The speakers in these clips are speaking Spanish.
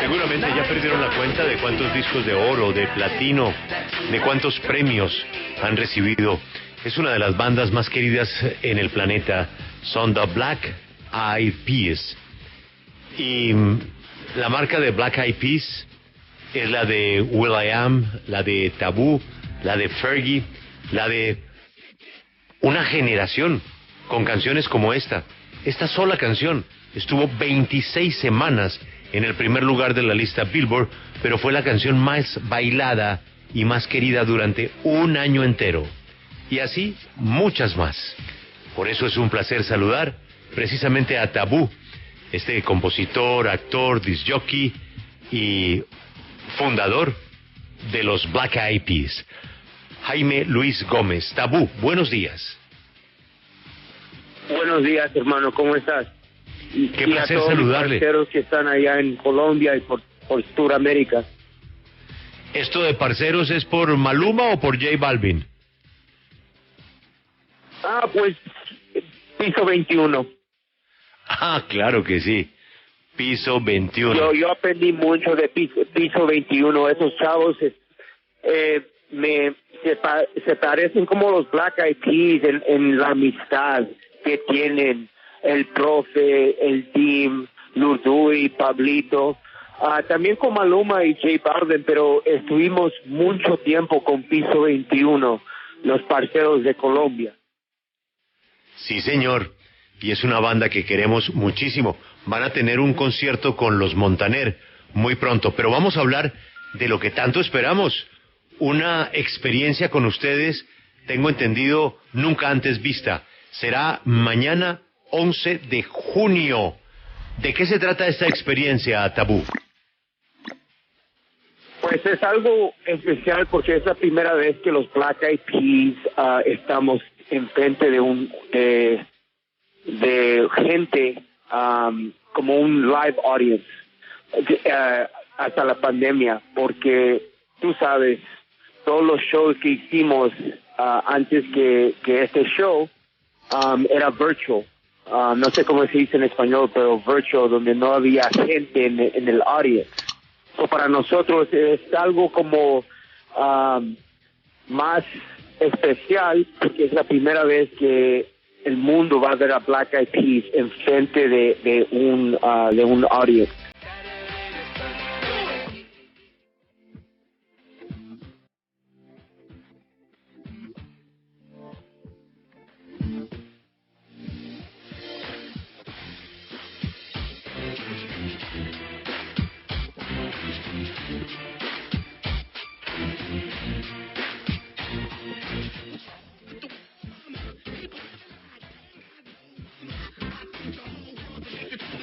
Seguramente ya perdieron la cuenta de cuántos discos de oro, de platino, de cuántos premios han recibido. Es una de las bandas más queridas en el planeta. Son The Black Eyed Peas. Y la marca de Black Eyed Peas es la de will.i.am, la de Taboo, la de Fergie, la de una generación con canciones como esta. Esta sola canción estuvo 26 semanas en el primer lugar de la lista Billboard, pero fue la canción más bailada y más querida durante un año entero. Y así muchas más. Por eso es un placer saludar precisamente a Taboo, este compositor, actor, disc jockey y fundador de los Black Eyed Peas, Jaime Luis Gómez. Taboo, buenos días. Buenos días, hermano, ¿cómo estás? Qué placer saludarle. Y a todos los parceros que están allá en Colombia y por Sudamérica. ¿Esto de parceros es por Maluma o por J Balvin? Pues Piso 21. Claro que sí. Piso 21. Yo aprendí mucho de Piso 21. Esos chavos se parecen como los Black Eyed Peas en la amistad que tienen el profe, el team, Lurduy, Pablito, también con Maluma y J Balvin, pero estuvimos mucho tiempo con Piso 21, los parceros de Colombia. Sí, señor, y es una banda que queremos muchísimo. Van a tener un concierto con los Montaner muy pronto, pero vamos a hablar de lo que tanto esperamos, una experiencia con ustedes, tengo entendido, nunca antes vista. Será mañana 11 de junio. ¿De qué se trata esta experiencia, Taboo? Pues es algo especial porque es la primera vez que los Black Eyed Peas estamos enfrente de gente como un live audience hasta la pandemia, porque tú sabes, todos los shows que hicimos antes que este show era virtual. No sé cómo se dice en español, pero virtual, donde no había gente en el audience. So, para nosotros es algo como más especial, porque es la primera vez que el mundo va a ver a Black Eyed Peas enfrente de un audience.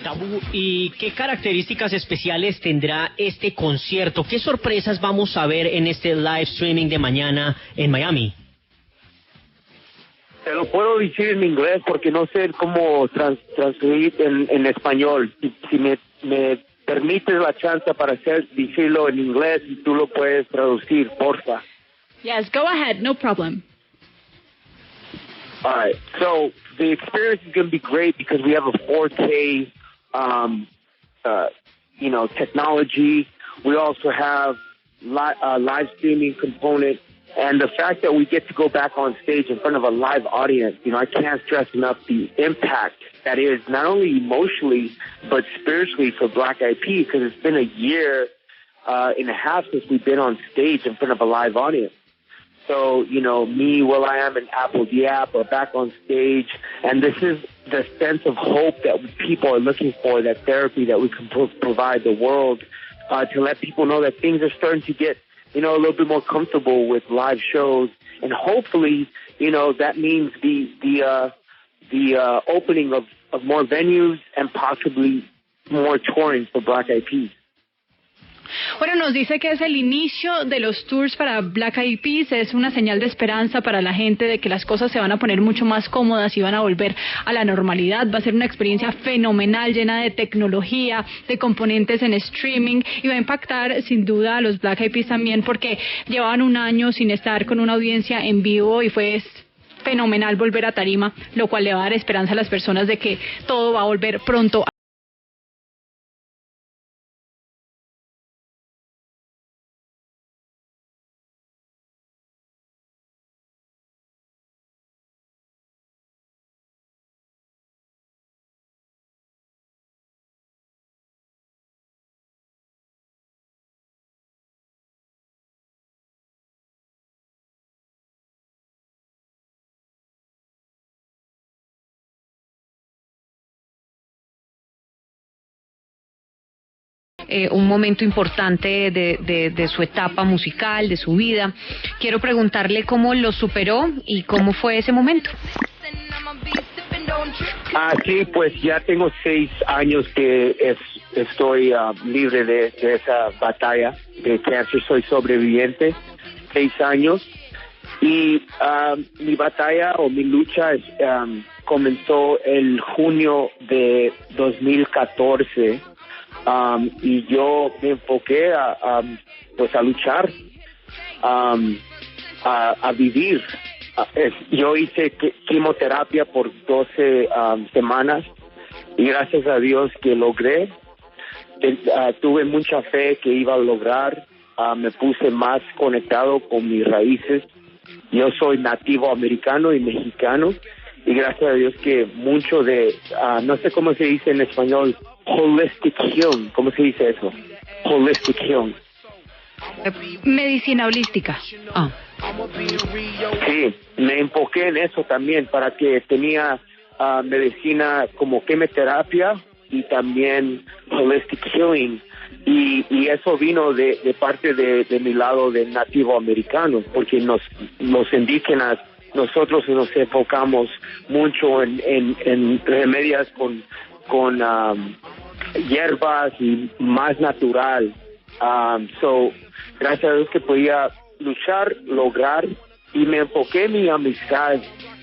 Tabú, ¿y qué características especiales tendrá este concierto? ¿Qué sorpresas vamos a ver en este live streaming de mañana en Miami? Te lo puedo decir en inglés porque no sé cómo transcribir en español. Si me permites la chance para decirlo en inglés y tú lo puedes traducir, porfa. Yes, go ahead, no problem. All right, so the experience is going to be great because we have a 4K, technology. We also have live streaming component, and the fact that we get to go back on stage in front of a live audience, I can't stress enough the impact that is not only emotionally but spiritually for Black Eyed Peas, because it's been a year and a half since we've been on stage in front of a live audience. So, me, will.i.am, and Apple Diap are back on stage, and this is the sense of hope that people are looking for, that therapy that we can provide the world to let people know that things are starting to get, a little bit more comfortable with live shows, and hopefully, that means the opening of more venues and possibly more touring for Black Eyed Peas. Bueno, nos dice que es el inicio de los tours para Black Eyed Peas, es una señal de esperanza para la gente de que las cosas se van a poner mucho más cómodas y van a volver a la normalidad. Va a ser una experiencia fenomenal, llena de tecnología, de componentes en streaming, y va a impactar sin duda a los Black Eyed Peas también, porque llevaban un año sin estar con una audiencia en vivo y fue fenomenal volver a tarima, lo cual le va a dar esperanza a las personas de que todo va a volver pronto un momento importante de su etapa musical, de su vida. Quiero preguntarle cómo lo superó y cómo fue ese momento. Sí, pues ya tengo 6 años que estoy libre de esa batalla de cáncer. Soy sobreviviente, 6 años. Y mi batalla o mi lucha comenzó el junio de 2014 y yo me enfoqué a luchar, a vivir. Yo hice quimioterapia por 12 semanas y gracias a Dios que logré. Tuve mucha fe que iba a lograr. Me puse más conectado con mis raíces. Yo soy nativo americano y mexicano y gracias a Dios que mucho de, no sé cómo se dice en español, holistic healing, ¿cómo se dice eso? Holistic healing. Medicina holística. Sí, me enfoqué en eso también para que tenía medicina como quimioterapia y también holistic healing. Y eso vino de parte de mi lado de nativo americano, porque los indígenas, nosotros nos enfocamos mucho en remedios con hierbas y más natural. Gracias a Dios que podía luchar, lograr, y me enfoqué en mi amistad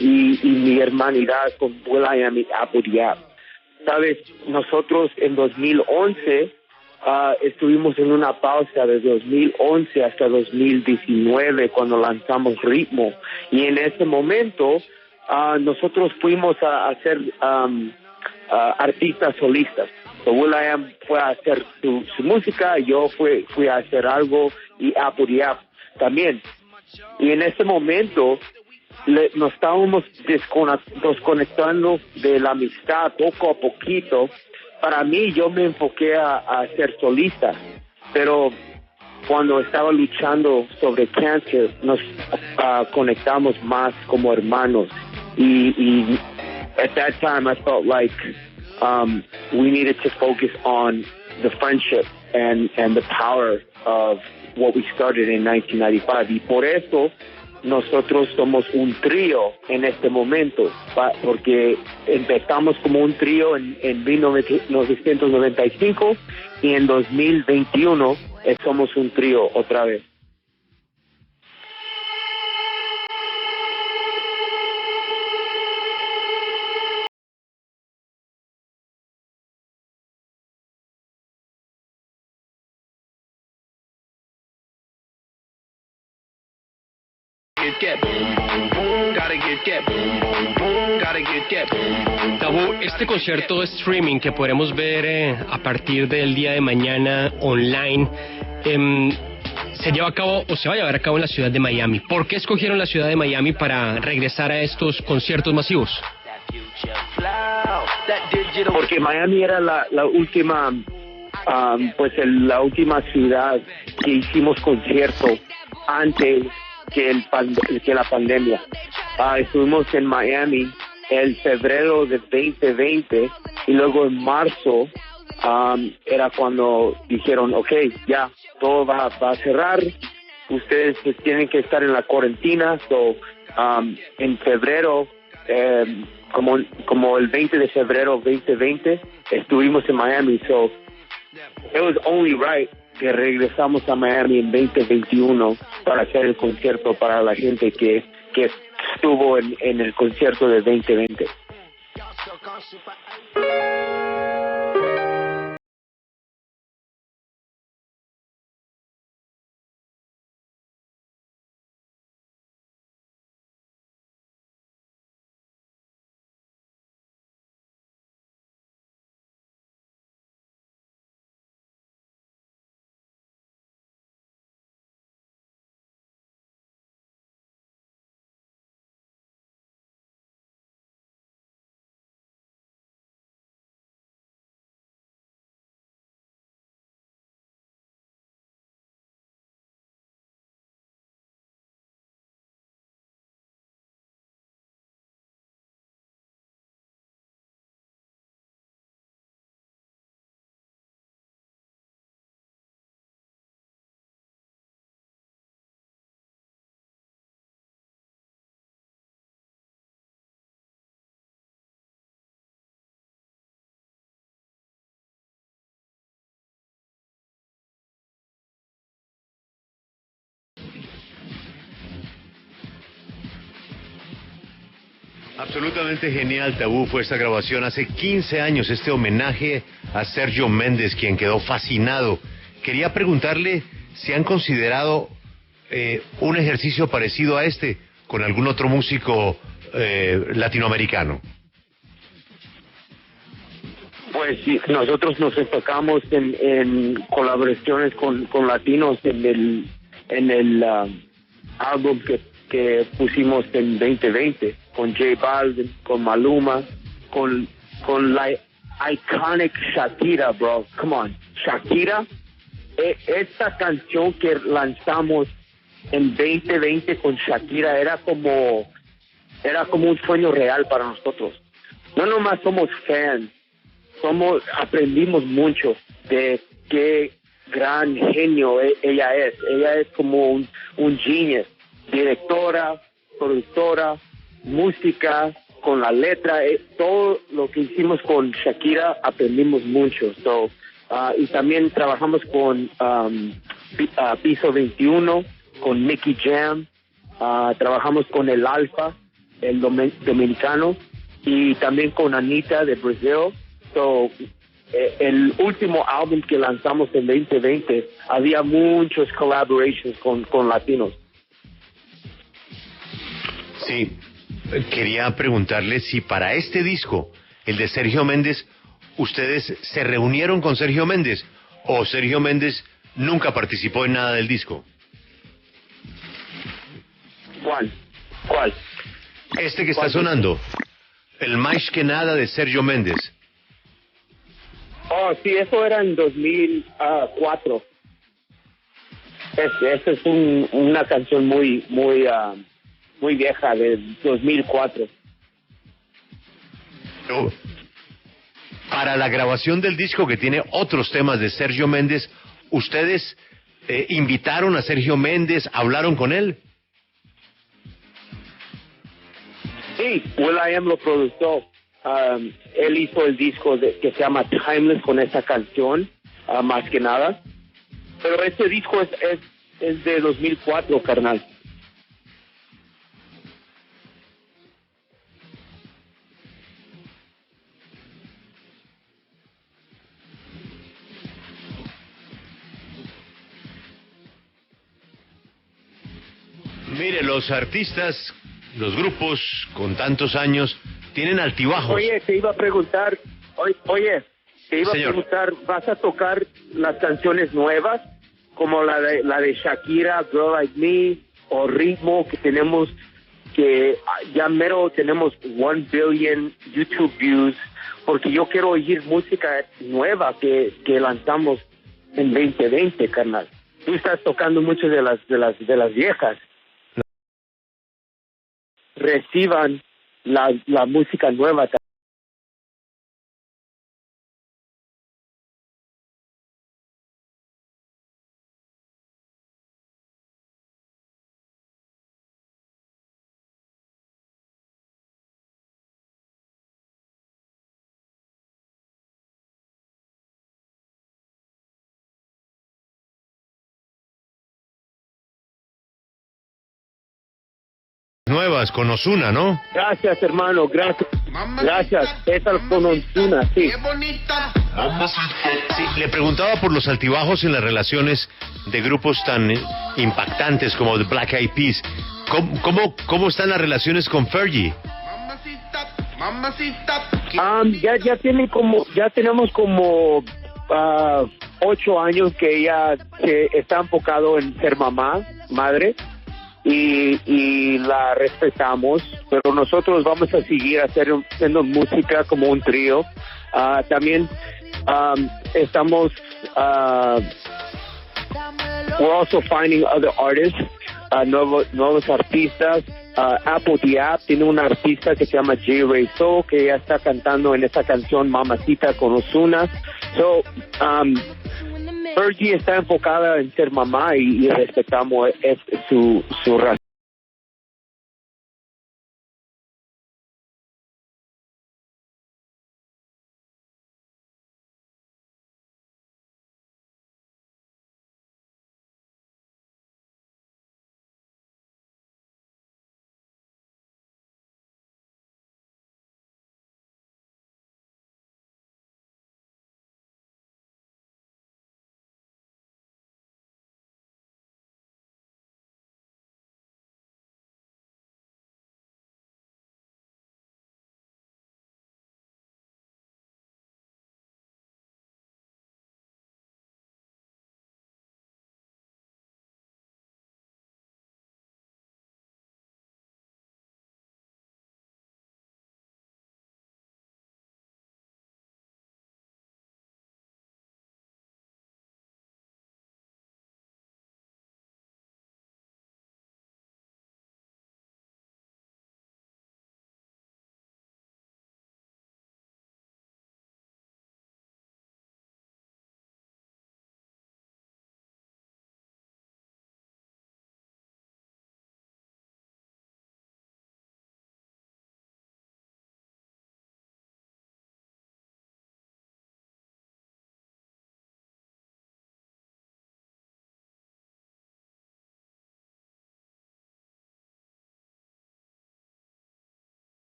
y mi hermanidad con Will.i.am y Apodiap. Sabes, nosotros en 2011 estuvimos en una pausa de 2011 hasta 2019 cuando lanzamos Ritmo, y en ese momento nosotros fuimos a ser artistas solistas. So Will.i.am fue a hacer su música, yo fui a hacer algo, y Apodiap también. Y en ese momento nos estábamos desconectando de la amistad poco a poquito. Para mí, yo me enfoqué a ser solista, pero cuando estaba luchando sobre cáncer, nos conectamos más como hermanos. Y at that time, I felt like we needed to focus on the friendship and the power of what we started in 1995. Y por eso nosotros somos un trío en este momento, porque empezamos como un trío en 1995 y en 2021 somos un trío otra vez. Tabu, este concierto de streaming que podremos ver a partir del día de mañana online se lleva a cabo o se va a llevar a cabo en la ciudad de Miami. ¿Por qué escogieron la ciudad de Miami para regresar a estos conciertos masivos? Porque Miami era la última, la última ciudad que hicimos concierto antes que la pandemia. Estuvimos en Miami el febrero de 2020 y luego en marzo era cuando dijeron, okay, ya, todo va a cerrar, ustedes pues, tienen que estar en la cuarentena. So, en febrero, como el 20 de febrero 2020, estuvimos en Miami. So, it was only right que regresamos a Miami en 2021 para hacer el concierto para la gente que estuvo en el concierto de 2020. Absolutamente genial, Tabú, fue esta grabación hace 15 años, este homenaje a Sergio Méndez, quien quedó fascinado. Quería preguntarle si han considerado un ejercicio parecido a este con algún otro músico latinoamericano. Pues sí, nosotros nos enfocamos en colaboraciones con latinos en el álbum que pusimos en 2020, con J Balvin, con Maluma, con la iconic Shakira, bro. Come on, Shakira. Esta canción que lanzamos en 2020 con Shakira era como un sueño real para nosotros. No nomás somos fans, aprendimos mucho de qué gran genio ella es. Ella es como un genius, directora, productora, música, con la letra, todo lo que hicimos con Shakira aprendimos mucho. Y también trabajamos con Piso 21, con Nicky Jam, trabajamos con el Alfa, el dominicano, y también con Anita de Brasil. El último álbum que lanzamos en 2020 había muchos collaborations con latinos. Sí, quería preguntarle si para este disco, el de Sergio Méndez, ustedes se reunieron con Sergio Méndez o Sergio Méndez nunca participó en nada del disco. ¿Cuál? Este que está sonando, el Más que nada de Sergio Méndez. Oh, sí, eso era en 2004. Esta es una canción muy vieja, de 2004. Pero para la grabación del disco, que tiene otros temas de Sergio Méndez, ¿ustedes invitaron a Sergio Méndez, hablaron con él? Sí, will.i.am lo produjo. Él hizo el disco que se llama Timeless con esa canción, más que nada. Pero este disco es de 2004, carnal. Mire, los artistas, los grupos con tantos años tienen altibajos. Oye, te iba a preguntar, Señor. ¿vas a tocar las canciones nuevas? Como la de Shakira, Girl Like Me, o Ritmo, que tenemos, que ya mero tenemos 1 billion YouTube views, porque yo quiero oír música nueva que lanzamos en 2020, carnal. Tú estás tocando mucho de las viejas. Reciban la música nueva. Nuevas con Ozuna, ¿no? Gracias, hermano, gracias. Esa con Ozuna, sí. Sí, le preguntaba por los altibajos en las relaciones de grupos tan impactantes como The Black Eyed Peas. ¿Cómo están las relaciones con Fergie? Ya tenemos como 8 años que ella está enfocado en ser madre, y la respetamos, pero nosotros vamos a seguir haciendo música como un trío. También estamos we're also finding other artists, nuevos artistas. Apple the App tiene una artista que se llama J. Ray So, que ya está cantando en esta canción Mamacita con Ozuna. Fergie está enfocada en ser mamá y respetamos su razón.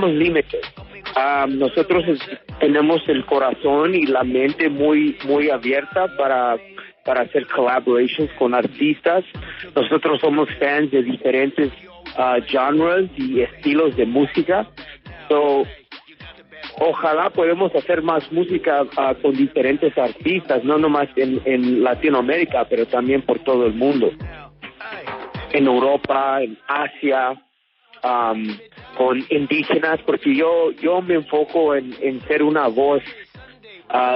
límites. Nosotros tenemos el corazón y la mente muy abierta para hacer collaborations con artistas. Nosotros somos fans de diferentes genres y estilos de música. So, ojalá podemos hacer más música con diferentes artistas, no nomás en Latinoamérica, pero también por todo el mundo. En Europa, en Asia, con indígenas, porque yo me enfoco en ser una voz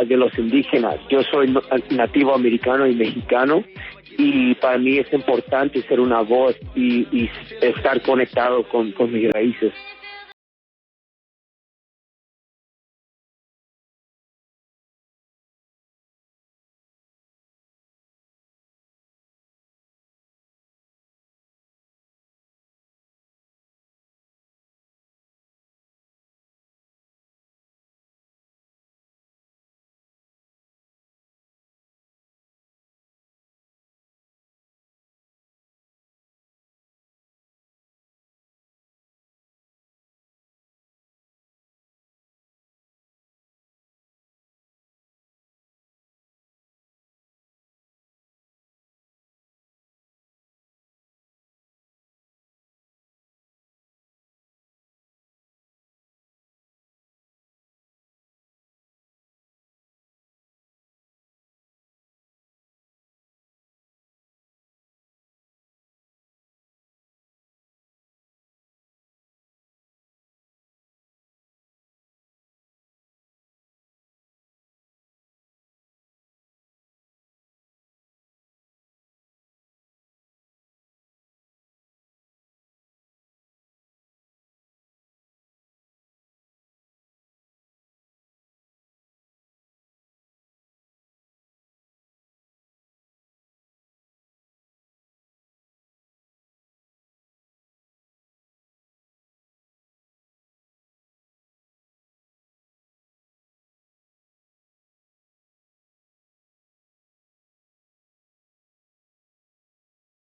de los indígenas. Yo soy nativo americano y mexicano, y para mí es importante ser una voz y estar conectado con mis raíces.